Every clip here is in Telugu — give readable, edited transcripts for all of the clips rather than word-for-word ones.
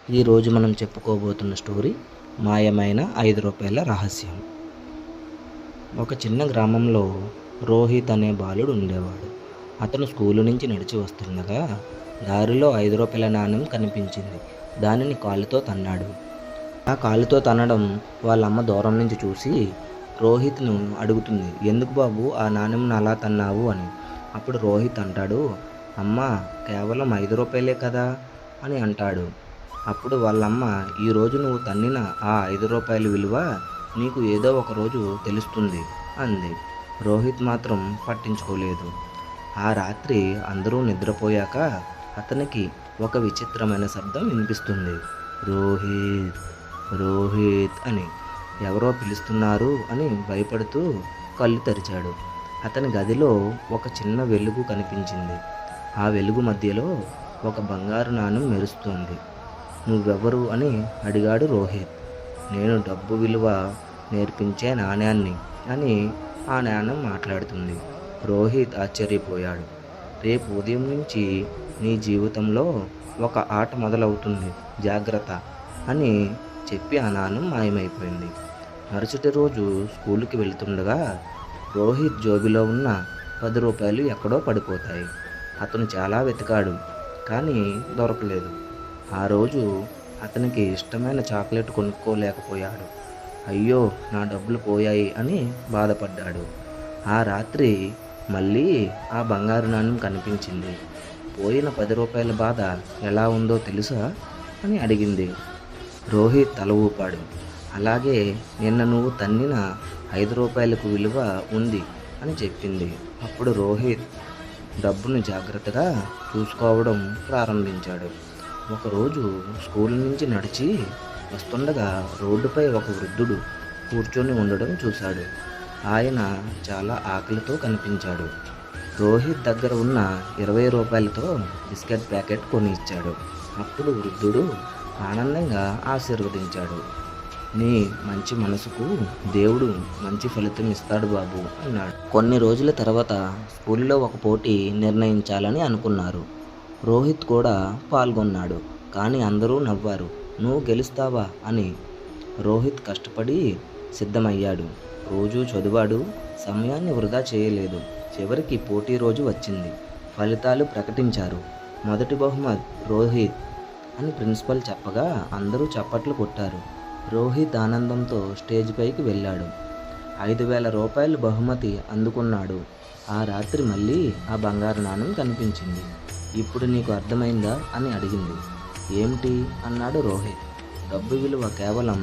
ఈరోజు మనం చెప్పుకోబోతున్న స్టోరీ మాయమైన రూ. 5 రహస్యం. ఒక చిన్న గ్రామంలో రోహిత్ అనే బాలుడు ఉండేవాడు. అతను స్కూలు నుంచి నడిచి వస్తుండగా దారిలో రూ. 5 నాణెం కనిపించింది. దానిని కాలుతో తన్నాడు. ఆ కాలుతో తన్నడం వాళ్ళమ్మ దూరం నుంచి చూసి రోహిత్ను అడుగుతుంది, ఎందుకు బాబు ఆ నాణెంను అలా తన్నావు అని. అప్పుడు రోహిత్ అంటాడు, అమ్మా కేవలం రూ. 5 కదా అని అంటాడు. అప్పుడు వాళ్ళమ్మ, ఈరోజు నువ్వు తన్నిన ఆ రూ. 5 విలువ నీకు ఏదో ఒక రోజు తెలుస్తుంది అంది. రోహిత్ మాత్రం పట్టించుకోలేదు. ఆ రాత్రి అందరూ నిద్రపోయాక అతనికి ఒక విచిత్రమైన శబ్దం వినిపిస్తుంది. రోహిత్, రోహిత్ అని ఎవరో పిలుస్తున్నారు అని భయపడుతూ కళ్ళు తెరిచాడు. అతని గదిలో ఒక చిన్న వెలుగు కనిపించింది. ఆ వెలుగు మధ్యలో ఒక బంగారు నాణెం మెరుస్తోంది. నువ్వెవరు అని అడిగాడు రోహిత్. నేను డబ్బు విలువ నేర్పించే నాణ్యాన్ని అని ఆ నాణ్యం మాట్లాడుతుంది. రోహిత్ ఆశ్చర్యపోయాడు. రేపు ఉదయం నుంచి నీ జీవితంలో ఒక ఆట మొదలవుతుంది, జాగ్రత్త అని చెప్పి ఆ నాణ్యం మాయమైపోయింది. మరుసటి రోజు స్కూలుకి వెళ్తుండగా రోహిత్ జోబిలో ఉన్న రూ. 10 ఎక్కడో పడిపోతాయి. అతను చాలా వెతికాడు, కానీ దొరకలేదు. ఆ రోజు అతనికి ఇష్టమైన చాక్లెట్ కొనుక్కోలేకపోయాడు. అయ్యో నా డబ్బులు పోయాయి అని బాధపడ్డాడు. ఆ రాత్రి మళ్ళీ ఆ బంగారు నాణెం కనిపించింది. పోయిన రూ. 10 బాధ ఎలా ఉందో తెలుసా అని అడిగింది. రోహిత్ తల ఊపాడు. అలాగే నిన్న నువ్వు తన్నిన రూ. 5 విలువ ఉంది అని చెప్పింది. అప్పుడు రోహిత్ డబ్బును జాగ్రత్తగా చూసుకోవడం ప్రారంభించాడు. ఒకరోజు స్కూల్ నుంచి నడిచి వస్తుండగా రోడ్డుపై ఒక వృద్ధుడు కూర్చొని ఉండడం చూశాడు. ఆయన చాలా ఆకలితో కనిపించాడు. రోహిత్ దగ్గర ఉన్న రూ. 20తో బిస్కెట్ ప్యాకెట్ కొని ఇచ్చాడు. అప్పుడు వృద్ధుడు ఆనందంగా ఆశీర్వదించాడు. నీ మంచి మనసుకు దేవుడు మంచి ఫలితం ఇస్తాడు బాబు అన్నాడు. కొన్ని రోజుల తర్వాత స్కూల్లో ఒక పోటీ నిర్ణయించాలని అనుకున్నారు. రోహిత్ కూడా పాల్గొన్నాడు. కానీ అందరూ నవ్వారు. నువ్వు గెలుస్తావా అని. రోహిత్ కష్టపడి సిద్ధమయ్యాడు. రోజూ చదివాడు, సమయాన్ని వృధా చేయలేదు. చివరికి పోటీ రోజు వచ్చింది. ఫలితాలు ప్రకటించారు. మొదటి బహుమతి రోహిత్ అని ప్రిన్సిపల్ చెప్పగా అందరూ చప్పట్లు కొట్టారు. రోహిత్ ఆనందంతో స్టేజ్ పైకి వెళ్ళాడు. రూ. 5,000 బహుమతి అందుకున్నాడు. ఆ రాత్రి మళ్ళీ ఆ బంగారు నాణెం కనిపించింది. ఇప్పుడు నీకు అర్థమైందా అని అడిగింది. ఏమిటి అన్నాడు రోహిత్. డబ్బు విలువ కేవలం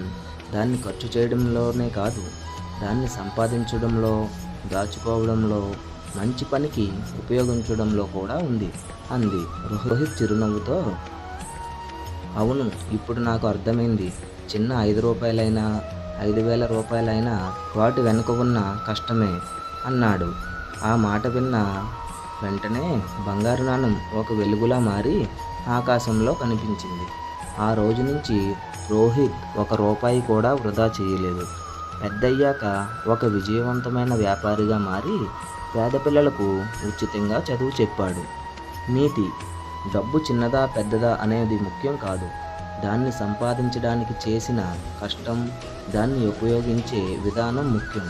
దాన్ని ఖర్చు చేయడంలోనే కాదు, దాన్ని సంపాదించడంలో, దాచుకోవడంలో, మంచి పనికి ఉపయోగించడంలో కూడా ఉంది అంది. రోహిత్ చిరునవ్వుతో, అవును ఇప్పుడు నాకు అర్థమైంది. చిన్న రూ. 5 5,000 వాటి వెనుక ఉన్న కష్టమే అన్నాడు. ఆ మాట విన్న వెంటనే బంగారు నాణెం ఒక వెలుగులా మారి ఆకాశంలో కనిపించింది. ఆ రోజు నుంచి రోహిత్ రూ. 1 కూడా వృధా చేయలేదు. పెద్దయ్యాక ఒక విజయవంతమైన వ్యాపారిగా మారి పేద పిల్లలకు ఉచితంగా చదువు చెప్పాడు. నీతి: డబ్బు చిన్నదా పెద్దదా అనేది ముఖ్యం కాదు, దాన్ని సంపాదించడానికి చేసిన కష్టం, దాన్ని ఉపయోగించే విధానం ముఖ్యం.